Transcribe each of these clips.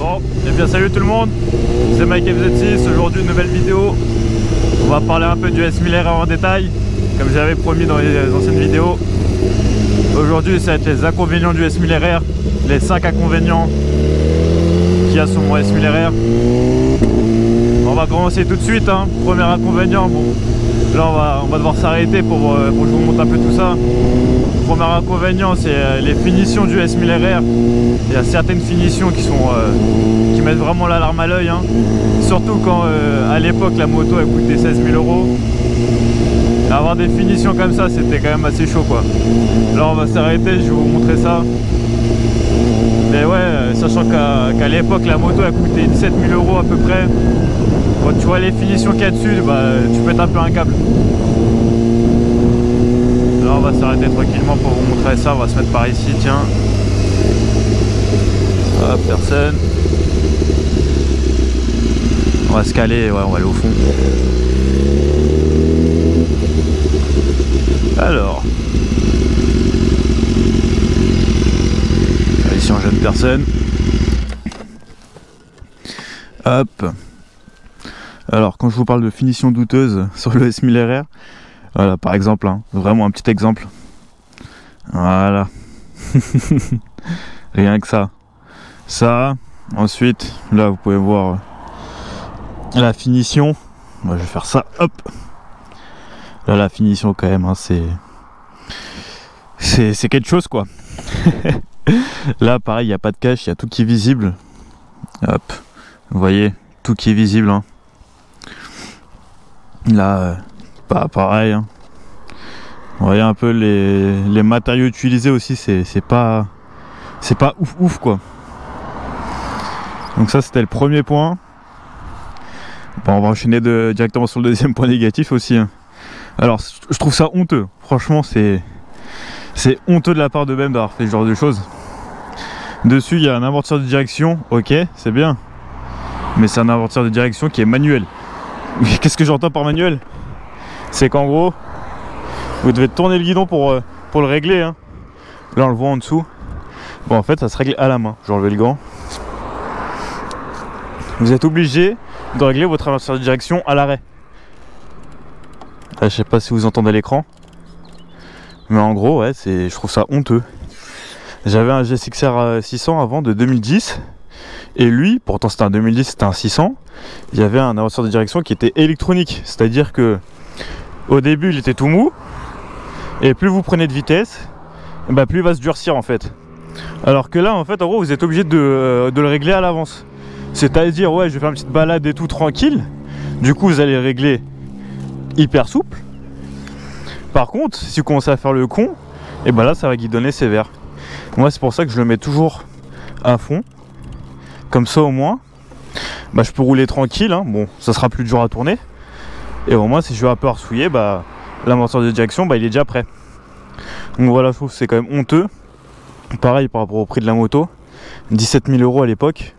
Bon, et bien salut tout le monde, c'est Mike FZ6, aujourd'hui une nouvelle vidéo. On va parler un peu du S1000RR en détail, comme j'avais promis dans les anciennes vidéos. Aujourd'hui ça va être les inconvénients du S1000RR, les 5 inconvénients qu'il y a sur mon S1000RR. On va commencer tout de suite, hein. Premier inconvénient, bon, là on va devoir s'arrêter pour que je vous montre un peu tout ça. Premier inconvénient, c'est les finitions du S1000RR. Il y a certaines finitions qui mettent vraiment l'alarme à l'œil, hein. Surtout quand à l'époque la moto elle coûtait 16 000 €. Avoir des finitions comme ça, c'était quand même assez chaud, quoi. Là on va s'arrêter, je vais vous montrer ça. Mais ouais, sachant qu'à l'époque la moto elle coûtait 17 000 € à peu près. Quand tu vois les finitions qu'il y a dessus, bah, tu pètes un peu un câble. Là on va s'arrêter tranquillement pour vous montrer ça. On va se mettre par ici, tiens. Hop, personne. On va se caler, ouais, on va aller au fond. Alors, ici on jeune personne. Hop. Alors, quand je vous parle de finition douteuse sur le S1000RR, voilà, par exemple, hein, vraiment un petit exemple. Voilà. Rien que ça. Ça, ensuite, là vous pouvez voir la finition. Moi, je vais faire ça, hop. Là, la finition quand même, hein, c'est quelque chose, quoi. Là, pareil, il n'y a pas de cache, il y a tout qui est visible. Hop, vous voyez, tout qui est visible, hein. Là, pareil, hein. Vous voyez un peu les matériaux utilisés aussi, c'est pas ouf, quoi. Donc ça, c'était le premier point. Bon, on va enchaîner directement sur le deuxième point négatif aussi, hein. Alors, je trouve ça honteux. Franchement, c'est honteux de la part de BM d'avoir fait ce genre de choses. Dessus, il y a un amortisseur de direction. Ok, c'est bien. Mais c'est un amortisseur de direction qui est manuel. Qu'est-ce que j'entends par manuel? C'est qu'en gros, vous devez tourner le guidon pour le régler, hein. Là, on le voit en dessous. Bon, en fait, ça se règle à la main. J'ai enlevé le gant. Vous êtes obligé de régler votre amortisseur de direction à l'arrêt. Je sais pas si vous entendez l'écran, mais en gros, ouais, je trouve ça honteux. J'avais un GSX-R 600 avant de 2010, et lui, pourtant c'était un 2010, c'était un 600. Il y avait un amortisseur de direction qui était électronique, c'est-à-dire que au début, il était tout mou, et plus vous prenez de vitesse, bah, plus il va se durcir en fait. Alors que là, en fait, en gros, vous êtes obligé de le régler à l'avance. C'est-à-dire, ouais, je vais faire une petite balade et tout tranquille. Du coup, vous allez régler hyper souple. Par contre, si vous commencez à faire le con, et ben là ça va guidonner sévère. Moi c'est pour ça que je le mets toujours à fond. Comme ça au moins, bah, je peux rouler tranquille, hein. Bon, ça sera plus dur à tourner. Et au moins si je veux un peu arsouiller, bah, l'amortisseur de direction, bah, il est déjà prêt. Donc voilà, je trouve que c'est quand même honteux. Pareil par rapport au prix de la moto. 17 000 € à l'époque.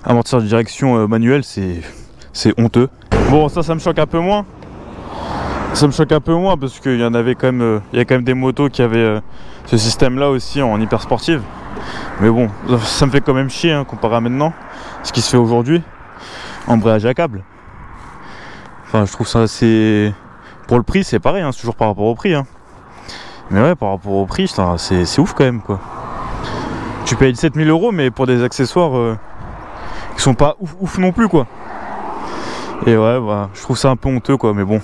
Amortisseur de direction manuel, c'est honteux. Bon, ça me choque un peu moins. Ça me choque un peu moins parce qu'il y en avait quand même, il y a quand même des motos qui avaient ce système là aussi en hyper sportive. Mais bon, ça me fait quand même chier, hein, comparé à maintenant, ce qui se fait aujourd'hui, embrayage à câble. Enfin, je trouve ça assez... Pour le prix, c'est pareil, hein, c'est toujours par rapport au prix, hein. Mais ouais, par rapport au prix, c'est ouf quand même, quoi. Tu payes 17 000 €, mais pour des accessoires qui sont pas ouf non plus, quoi. Et ouais, bah, je trouve ça un peu honteux, quoi, mais bon.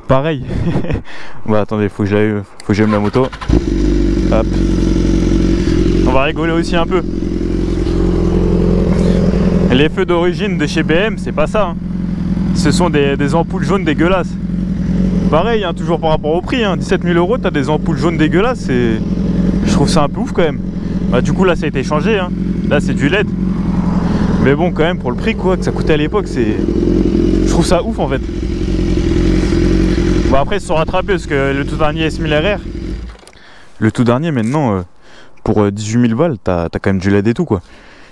Pareil. Bah attendez, faut que j'aime la moto. Hop. On va rigoler aussi un peu. Les feux d'origine de chez BM, c'est pas ça, hein. Ce sont des ampoules jaunes dégueulasses. Pareil, hein, toujours par rapport au prix, hein. 17 000 €, t'as des ampoules jaunes dégueulasses. Et je trouve ça un peu ouf quand même. Bah du coup là ça a été changé, hein. Là c'est du LED. Mais bon quand même pour le prix quoi que ça coûtait à l'époque, je trouve ça ouf en fait. Bon après ils se sont rattrapés parce que le tout dernier S1000RR, le tout dernier maintenant pour 18 000 balles t'as quand même du LED et tout, quoi.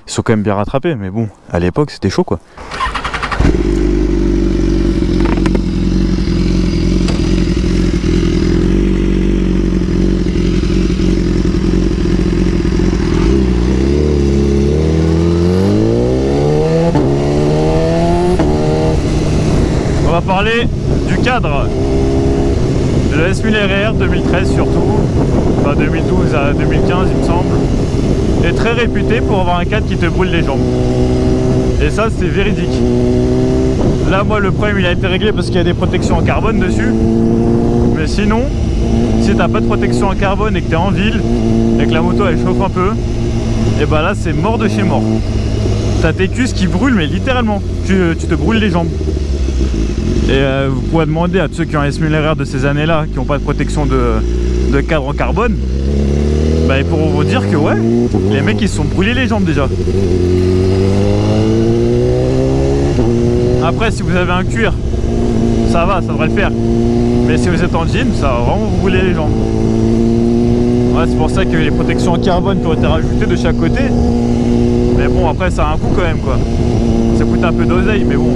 Ils sont quand même bien rattrapés, mais bon à l'époque c'était chaud, quoi. va parler du cadre. Le S1000 RR 2013 surtout, enfin 2012 à 2015 il me semble, est très réputé pour avoir un cadre qui te brûle les jambes. Et ça c'est véridique. Là moi le problème il a été réglé parce qu'il y a des protections en carbone dessus. Mais sinon, si t'as pas de protection en carbone et que t'es en ville et que la moto elle chauffe un peu, et bah là c'est mort de chez mort. T'as tes cuisses qui brûlent mais littéralement, tu te brûles les jambes. Et vous pouvez demander à ceux qui ont un S1000 RR de ces années là, qui n'ont pas de protection de cadre en carbone, bah ils pourront vous dire que ouais, les mecs ils se sont brûlés les jambes déjà. Après si vous avez un cuir, ça va, ça devrait le faire. Mais si vous êtes en jean, ça va vraiment vous brûler les jambes. Ouais, c'est pour ça que les protections en carbone qui ont été rajoutées de chaque côté. Mais bon, après ça a un coût quand même quoi. Ça coûte un peu d'oseille, mais bon.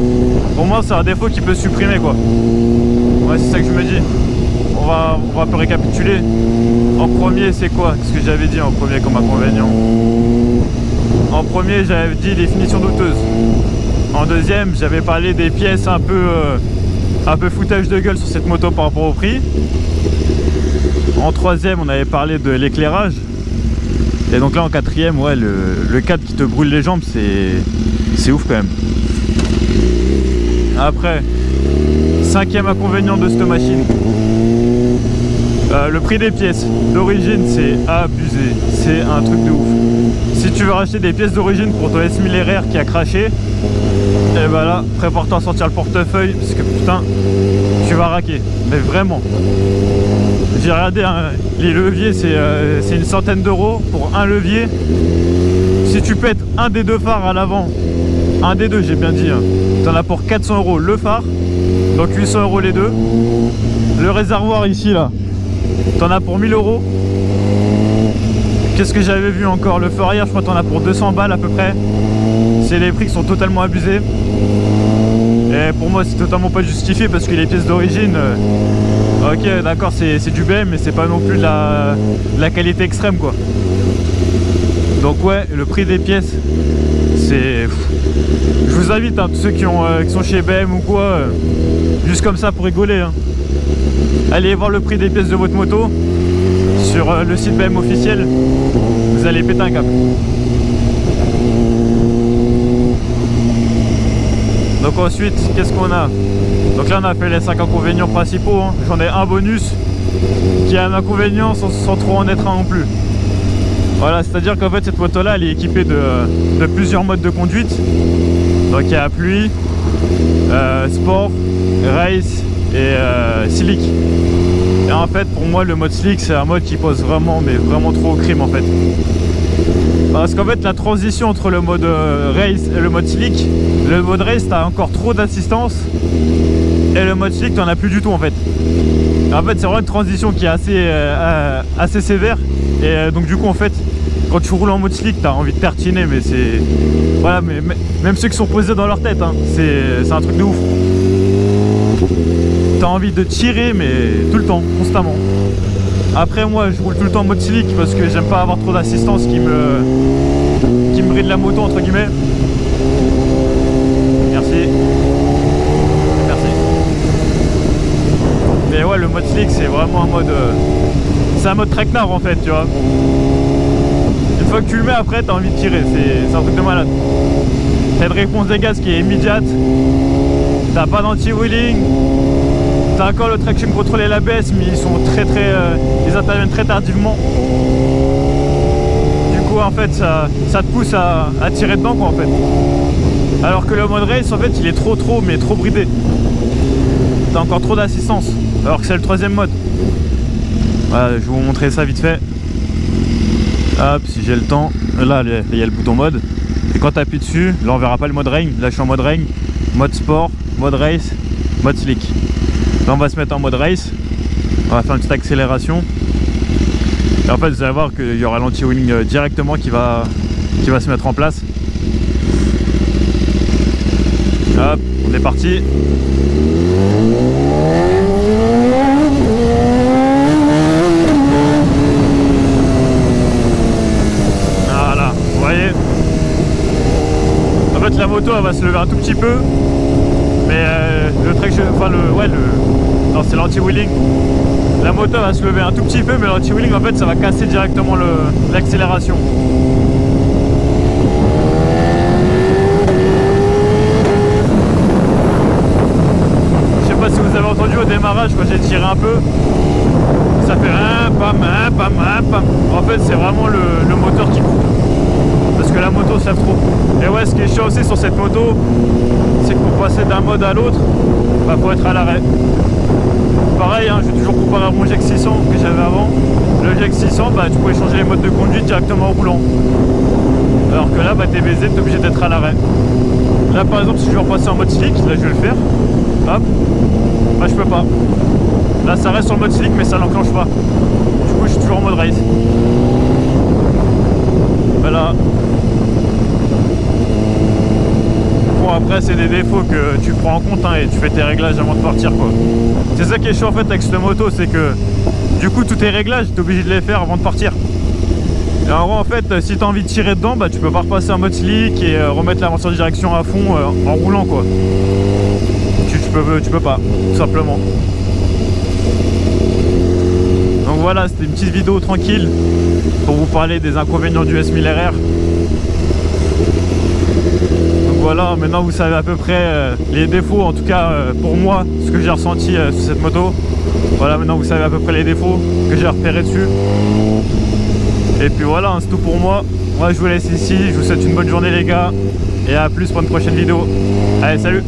Pour moi c'est un défaut qui peut se supprimer quoi. Ouais, c'est ça que je me dis. On va un peu récapituler. En premier c'est quoi? Ce que j'avais dit en premier comme inconvénient. En premier j'avais dit les finitions douteuses. En deuxième j'avais parlé des pièces un peu foutage de gueule sur cette moto par rapport au prix. En troisième on avait parlé de l'éclairage. Et donc là en quatrième, ouais, le cadre qui te brûle les jambes, c'est ouf quand même. Après, cinquième inconvénient de cette machine, le prix des pièces d'origine c'est abusé, c'est un truc de ouf. Si tu veux racheter des pièces d'origine pour ton S1000 RR qui a craché, et bah là, prépare-toi à sortir le portefeuille parce que putain, tu vas raquer, mais vraiment. J'ai regardé hein, les leviers, c'est une centaine d'euros pour un levier. Si tu pètes un des deux phares à l'avant, un des deux j'ai bien dit, hein, t'en as pour 400 euros le phare, donc 800 euros les deux. Le réservoir ici là, t'en as pour 1000 euros. Qu'est-ce que j'avais vu encore? Le feu arrière, je crois que t'en as pour 200 balles à peu près. C'est les prix qui sont totalement abusés. Et pour moi c'est totalement pas justifié parce que les pièces d'origine, ok d'accord c'est du BM mais c'est pas non plus de la qualité extrême quoi. Donc ouais, le prix des pièces c'est... Je vous invite hein, tous ceux qui sont chez BM ou quoi, juste comme ça pour rigoler hein. Allez voir le prix des pièces de votre moto sur le site BM officiel, vous allez péter un câble. Donc ensuite, qu'est-ce qu'on a? Donc là on a fait les 5 inconvénients principaux, hein. J'en ai un bonus qui a un inconvénient sans trop en être un non plus. Voilà, c'est à dire qu'en fait cette moto là elle est équipée de plusieurs modes de conduite. Donc il y a pluie, sport, race et slick. Et en fait pour moi le mode slick c'est un mode qui pose vraiment mais vraiment trop au crime en fait. Parce qu'en fait la transition entre le mode race et le mode slick, le mode race t'as encore trop d'assistance et le mode slick t'en as plus du tout en fait. En fait c'est vraiment une transition qui est assez sévère et donc du coup en fait quand tu roules en mode slick t'as envie de tartiner mais c'est... Voilà, mais même ceux qui sont posés dans leur tête hein, c'est un truc de ouf. T'as envie de tirer mais tout le temps, constamment. Après moi je roule tout le temps en mode slick parce que j'aime pas avoir trop d'assistance qui me bride la moto entre guillemets. Merci. Merci. Mais ouais le mode slick c'est vraiment un mode... c'est un mode traquenard en fait tu vois. Une fois que tu le mets après t'as envie de tirer, c'est un truc de malade. T'as une réponse des gaz qui est immédiate. T'as pas d'anti-wheeling. T'as encore le traction control et l'ABS mais ils sont ils interviennent très tardivement. Du coup en fait ça te pousse à tirer dedans quoi en fait. Alors que le mode race en fait il est trop bridé. T'as encore trop d'assistance. Alors que c'est le troisième mode. Voilà, je vais vous montrer ça vite fait. Hop, si j'ai le temps. Là il y a le bouton mode. Et quand tu appuies dessus, là on verra pas le mode rain. Là je suis en mode rain, mode sport, mode race, mode slick. Là on va se mettre en mode race. On va faire une petite accélération. Et en fait vous allez voir qu'il y aura l'anti-wheeling directement qui va se mettre en place. Hop, on est parti. Voilà, vous voyez. En fait la moto elle va se lever un tout petit peu. Mais le traction, enfin non, c'est l'anti-wheeling. La moto va se lever un tout petit peu, mais l'anti-wheeling en fait ça va casser directement l'accélération. Je sais pas si vous avez entendu au démarrage quand j'ai tiré un peu, ça fait un pam. En fait c'est vraiment le moteur qui coupe. Parce que la moto se lève trop. Et ouais, ce qui est chiant aussi sur cette moto, c'est que pour passer d'un mode à l'autre, bah faut être à l'arrêt. Pareil, hein, je vais toujours comparer à mon GX 600 que j'avais avant. Le GX 600, bah tu pouvais changer les modes de conduite directement en roulant. Alors que là, bah t'es baisé, t'es obligé d'être à l'arrêt. Là par exemple, si je veux repasser en mode slick, là je vais le faire. Hop, bah je peux pas. Là ça reste sur le mode slick mais ça l'enclenche pas. Du coup je suis toujours en mode race. Voilà. Bon après c'est des défauts que tu prends en compte hein, et tu fais tes réglages avant de partir quoi. C'est ça qui est chiant en fait avec cette moto, c'est que du coup tous tes réglages tu es obligé de les faire avant de partir. Et en gros en fait si tu as envie de tirer dedans, bah tu peux pas repasser en mode slick et remettre la voiture de direction à fond en roulant quoi. Tu peux pas, tout simplement. Donc voilà, c'était une petite vidéo tranquille pour vous parler des inconvénients du S1000RR. Donc voilà, maintenant vous savez à peu près les défauts, en tout cas pour moi, ce que j'ai ressenti sur cette moto. Voilà, maintenant vous savez à peu près les défauts que j'ai repérés dessus. Et puis voilà, hein, c'est tout pour moi. Moi je vous laisse ici, je vous souhaite une bonne journée les gars, et à plus pour une prochaine vidéo. Allez, salut!